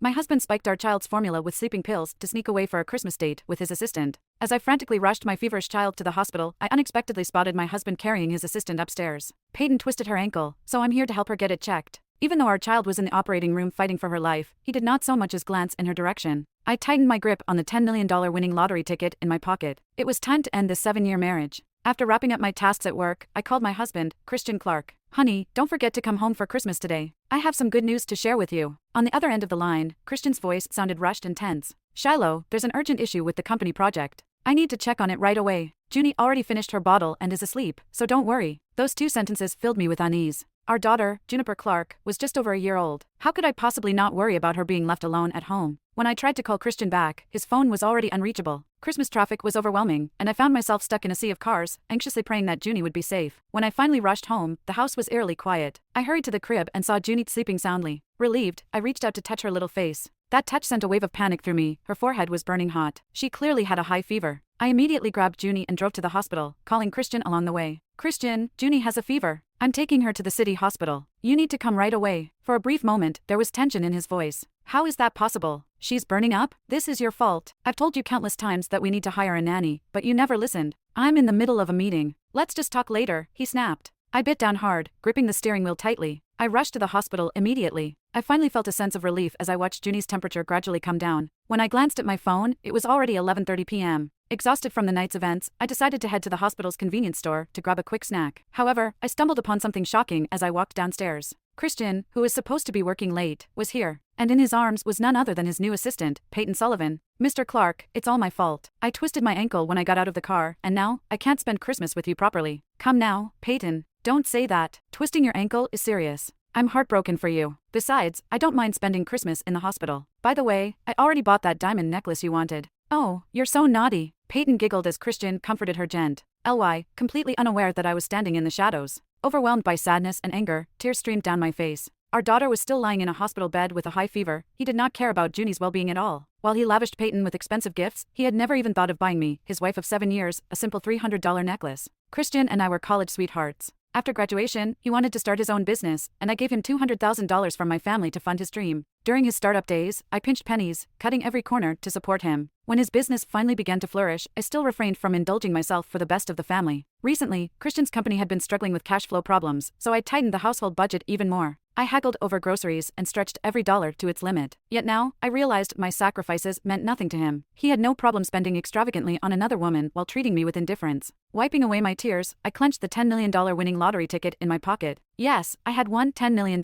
My husband spiked our child's formula with sleeping pills to sneak away for a Christmas date with his assistant. As I frantically rushed my feverish child to the hospital, I unexpectedly spotted my husband carrying his assistant upstairs. Peyton twisted her ankle, so I'm here to help her get it checked. Even though our child was in the operating room fighting for her life, he did not so much as glance in her direction. I tightened my grip on the $10 million winning lottery ticket in my pocket. It was time to end this 7-year marriage. After wrapping up my tasks at work, I called my husband, Christian Clark. Honey, don't forget to come home for Christmas today. I have some good news to share with you. On the other end of the line, Christian's voice sounded rushed and tense. Shiloh, there's an urgent issue with the company project. I need to check on it right away. Junie already finished her bottle and is asleep, so don't worry. Those 2 sentences filled me with unease. Our daughter, Juniper Clark, was just over a year old. How could I possibly not worry about her being left alone at home? When I tried to call Christian back, his phone was already unreachable. Christmas traffic was overwhelming, and I found myself stuck in a sea of cars, anxiously praying that Junie would be safe. When I finally rushed home, the house was eerily quiet. I hurried to the crib and saw Junie sleeping soundly. Relieved, I reached out to touch her little face. That touch sent a wave of panic through me. Her forehead was burning hot. She clearly had a high fever. I immediately grabbed Junie and drove to the hospital, calling Christian along the way. Christian, Junie has a fever. I'm taking her to the city hospital. You need to come right away. For a brief moment, there was tension in his voice. How is that possible? She's burning up? This is your fault. I've told you countless times that we need to hire a nanny, but you never listened. I'm in the middle of a meeting. Let's just talk later, he snapped. I bit down hard, gripping the steering wheel tightly. I rushed to the hospital immediately. I finally felt a sense of relief as I watched Junie's temperature gradually come down. When I glanced at my phone, it was already 11:30 p.m. Exhausted from the night's events, I decided to head to the hospital's convenience store to grab a quick snack. However, I stumbled upon something shocking as I walked downstairs. Christian, who was supposed to be working late, was here, and in his arms was none other than his new assistant, Peyton Sullivan. Mr. Clark, it's all my fault. I twisted my ankle when I got out of the car, and now, I can't spend Christmas with you properly. Come now, Peyton. Don't say that. Twisting your ankle is serious. I'm heartbroken for you. Besides, I don't mind spending Christmas in the hospital. By the way, I already bought that diamond necklace you wanted. Oh, you're so naughty. Peyton giggled as Christian comforted her gent. Ly, completely unaware that I was standing in the shadows. Overwhelmed by sadness and anger, tears streamed down my face. Our daughter was still lying in a hospital bed with a high fever. He did not care about Junie's well-being at all. While he lavished Peyton with expensive gifts, he had never even thought of buying me, his wife of 7 years, a simple $300 necklace. Christian and I were college sweethearts. After graduation, he wanted to start his own business, and I gave him $200,000 from my family to fund his dream. During his startup days, I pinched pennies, cutting every corner to support him. When his business finally began to flourish, I still refrained from indulging myself for the best of the family. Recently, Christian's company had been struggling with cash flow problems, so I tightened the household budget even more. I haggled over groceries and stretched every dollar to its limit. Yet now, I realized my sacrifices meant nothing to him. He had no problem spending extravagantly on another woman while treating me with indifference. Wiping away my tears, I clenched the $10 million winning lottery ticket in my pocket. Yes, I had won $10 million.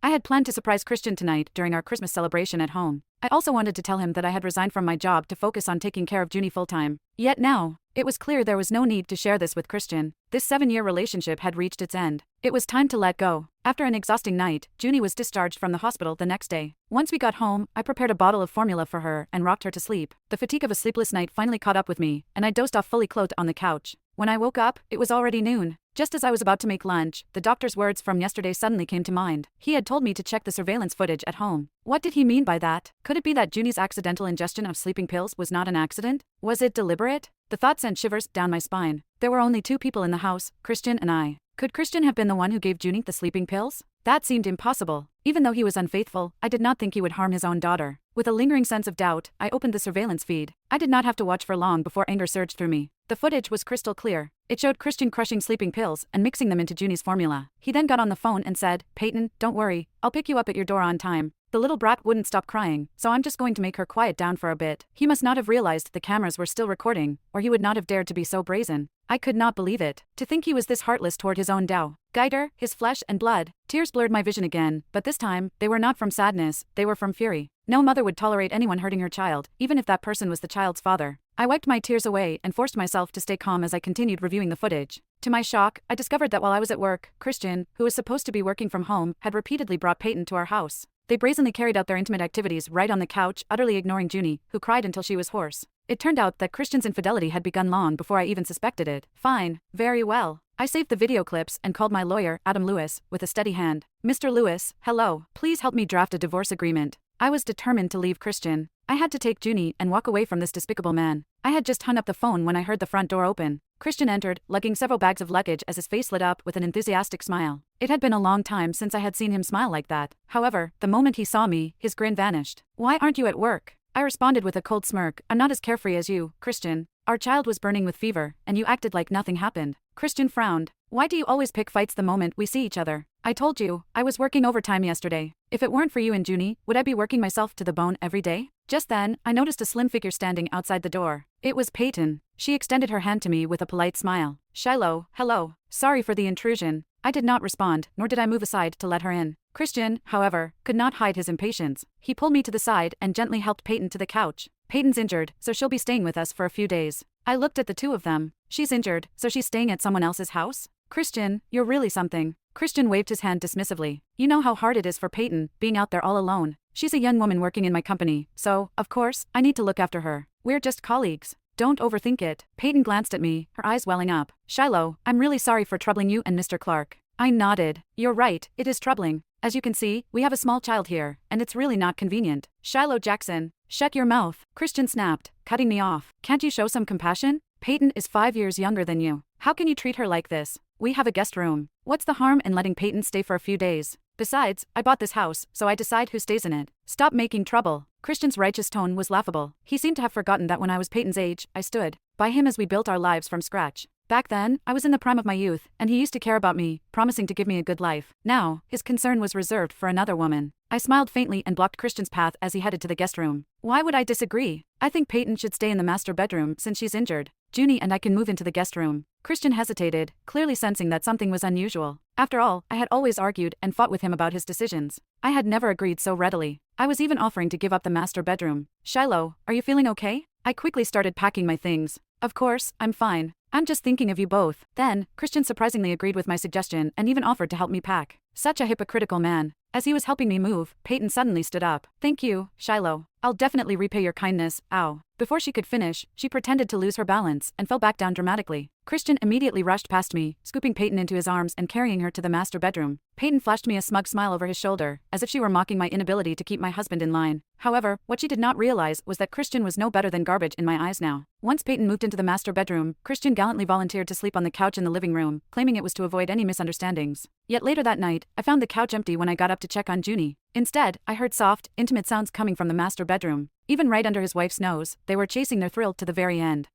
I had planned to surprise Christian tonight during our Christmas celebration at home. I also wanted to tell him that I had resigned from my job to focus on taking care of Junie full-time. Yet now, it was clear there was no need to share this with Christian. This 7-year relationship had reached its end. It was time to let go. After an exhausting night, Junie was discharged from the hospital the next day. Once we got home, I prepared a bottle of formula for her and rocked her to sleep. The fatigue of a sleepless night finally caught up with me, and I dozed off fully clothed on the couch. When I woke up, it was already noon. Just as I was about to make lunch, the doctor's words from yesterday suddenly came to mind. He had told me to check the surveillance footage at home. What did he mean by that? Could it be that Junie's accidental ingestion of sleeping pills was not an accident? Was it deliberate? The thought sent shivers down my spine. There were only 2 people in the house, Christian and I. Could Christian have been the one who gave Junie the sleeping pills? That seemed impossible. Even though he was unfaithful, I did not think he would harm his own daughter. With a lingering sense of doubt, I opened the surveillance feed. I did not have to watch for long before anger surged through me. The footage was crystal clear. It showed Christian crushing sleeping pills and mixing them into Junie's formula. He then got on the phone and said, "Peyton, don't worry. I'll pick you up at your door on time." The little brat wouldn't stop crying, so I'm just going to make her quiet down for a bit. He must not have realized the cameras were still recording, or he would not have dared to be so brazen. I could not believe it. To think he was this heartless toward his own dau. Guider, his flesh and blood. Tears blurred my vision again, but this time, they were not from sadness, they were from fury. No mother would tolerate anyone hurting her child, even if that person was the child's father. I wiped my tears away and forced myself to stay calm as I continued reviewing the footage. To my shock, I discovered that while I was at work, Christian, who was supposed to be working from home, had repeatedly brought Peyton to our house. They brazenly carried out their intimate activities right on the couch, utterly ignoring Junie, who cried until she was hoarse. It turned out that Christian's infidelity had begun long before I even suspected it. Fine. Very well. I saved the video clips and called my lawyer, Adam Lewis, with a steady hand. "Mr. Lewis, hello. Please help me draft a divorce agreement." I was determined to leave Christian. I had to take Junie and walk away from this despicable man. I had just hung up the phone when I heard the front door open. Christian entered, lugging several bags of luggage as his face lit up with an enthusiastic smile. It had been a long time since I had seen him smile like that. However, the moment he saw me, his grin vanished. "Why aren't you at work?" I responded with a cold smirk. "I'm not as carefree as you, Christian. Our child was burning with fever, and you acted like nothing happened." Christian frowned. "Why do you always pick fights the moment we see each other? I told you, I was working overtime yesterday. If it weren't for you and Junie, would I be working myself to the bone every day?" Just then, I noticed a slim figure standing outside the door. It was Peyton. She extended her hand to me with a polite smile. "Shiloh, hello. Sorry for the intrusion." I did not respond, nor did I move aside to let her in. Christian, however, could not hide his impatience. He pulled me to the side and gently helped Peyton to the couch. "Peyton's injured, so she'll be staying with us for a few days." I looked at the two of them. "She's injured, so she's staying at someone else's house? Christian, you're really something." Christian waved his hand dismissively. "You know how hard it is for Peyton, being out there all alone. She's a young woman working in my company, so, of course, I need to look after her. We're just colleagues. Don't overthink it." Peyton glanced at me, her eyes welling up. "Shiloh, I'm really sorry for troubling you and Mr. Clark." I nodded. "You're right, it is troubling. As you can see, we have a small child here, and it's really not convenient." "Shiloh Jackson, shut your mouth," Christian snapped, cutting me off. "Can't you show some compassion? Peyton is 5 years younger than you. How can you treat her like this? We have a guest room. What's the harm in letting Peyton stay for a few days? Besides, I bought this house, so I decide who stays in it. Stop making trouble." Christian's righteous tone was laughable. He seemed to have forgotten that when I was Peyton's age, I stood by him as we built our lives from scratch. Back then, I was in the prime of my youth, and he used to care about me, promising to give me a good life. Now, his concern was reserved for another woman. I smiled faintly and blocked Christian's path as he headed to the guest room. Why would I disagree? I think Peyton should stay in the master bedroom since she's injured. Junie and I can move into the guest room. Christian hesitated, clearly sensing that something was unusual. After all, I had always argued and fought with him about his decisions. I had never agreed so readily. I was even offering to give up the master bedroom. "Shiloh, are you feeling okay?" I quickly started packing my things. "Of course, I'm fine. I'm just thinking of you both." Then, Christian surprisingly agreed with my suggestion and even offered to help me pack. Such a hypocritical man. As he was helping me move, Peyton suddenly stood up. "Thank you, Shiloh. I'll definitely repay your kindness." Ow. Before she could finish, she pretended to lose her balance and fell back down dramatically. Christian immediately rushed past me, scooping Peyton into his arms and carrying her to the master bedroom. Peyton flashed me a smug smile over his shoulder, as if she were mocking my inability to keep my husband in line. However, what she did not realize was that Christian was no better than garbage in my eyes now. Once Peyton moved into the master bedroom, Christian gallantly volunteered to sleep on the couch in the living room, claiming it was to avoid any misunderstandings. Yet later that night, I found the couch empty when I got up to check on Junie. Instead, I heard soft, intimate sounds coming from the master bedroom. Even right under his wife's nose, they were chasing their thrill to the very end.